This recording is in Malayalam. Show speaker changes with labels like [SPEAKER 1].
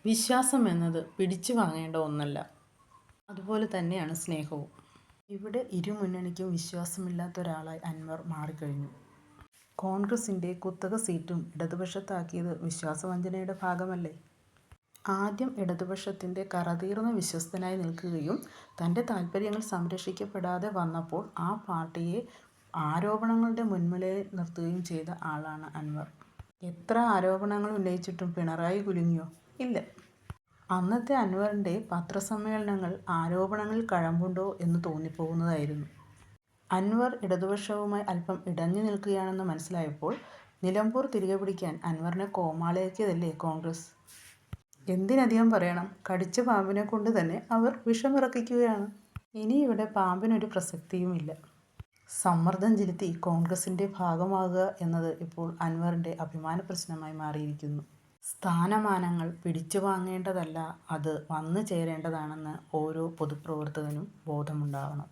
[SPEAKER 1] വിശ്വാസം എന്നത് പിടിച്ചു വാങ്ങേണ്ട ഒന്നല്ല. അതുപോലെ തന്നെയാണ് സ്നേഹവും. ഇവിടെ ഇരുമുന്നണിക്കും വിശ്വാസമില്ലാത്ത ഒരാളായി അൻവർ മാറിക്കഴിഞ്ഞു. കോൺഗ്രസിൻ്റെ കുത്തക സീറ്റും ഇടതുപക്ഷത്താക്കിയത് വിശ്വാസവഞ്ചനയുടെ ഭാഗമല്ലേ? ആദ്യം ഇടതുപക്ഷത്തിൻ്റെ കറതീർന്ന വിശ്വസ്തനായി നിൽക്കുകയും തൻ്റെ താൽപ്പര്യങ്ങൾ സംരക്ഷിക്കപ്പെടാതെ വന്നപ്പോൾ ആ പാർട്ടിയെ ആരോപണങ്ങളുടെ മുൻനിരയിൽ നിർത്തുകയും ചെയ്ത ആളാണ് അൻവർ. എത്ര ആരോപണങ്ങൾ ഉന്നയിച്ചിട്ടും പിണറായി കുലുങ്ങിയോ? ഇല്ല. അന്നത്തെ അൻവറിൻ്റെ പത്രസമ്മേളനങ്ങൾ ആരോപണങ്ങളിൽ കഴമ്പുണ്ടോ എന്ന് തോന്നിപ്പോകുന്നതായിരുന്നു. അൻവർ ഇടതുപക്ഷവുമായി അല്പം ഇടഞ്ഞു നിൽക്കുകയാണെന്ന് മനസ്സിലായപ്പോൾ നിലമ്പൂർ തിരികെ പിടിക്കാൻ അൻവറിനെ കോമാളിയാക്കിയതല്ലേ കോൺഗ്രസ്? എന്തിനധികം പറയണം, കടിച്ച പാമ്പിനെ കൊണ്ട് തന്നെ അവർ വിഷമിറക്കിക്കുകയാണ്. ഇനി ഇവിടെ പാമ്പിനൊരു പ്രസക്തിയുമില്ല. സമ്മർദ്ദം ചെലുത്തി കോൺഗ്രസിൻ്റെ ഭാഗമാകുക എന്നത് ഇപ്പോൾ അൻവറിൻ്റെ അഭിമാന പ്രശ്നമായി മാറിയിരിക്കുന്നു. സ്ഥാനമാനങ്ങൾ പിടിച്ചു വാങ്ങേണ്ടതല്ല, അത് വന്നു ചേരേണ്ടതാണെന്ന് ഓരോ പൊതുപ്രവർത്തകനും ബോധമുണ്ടാവണം.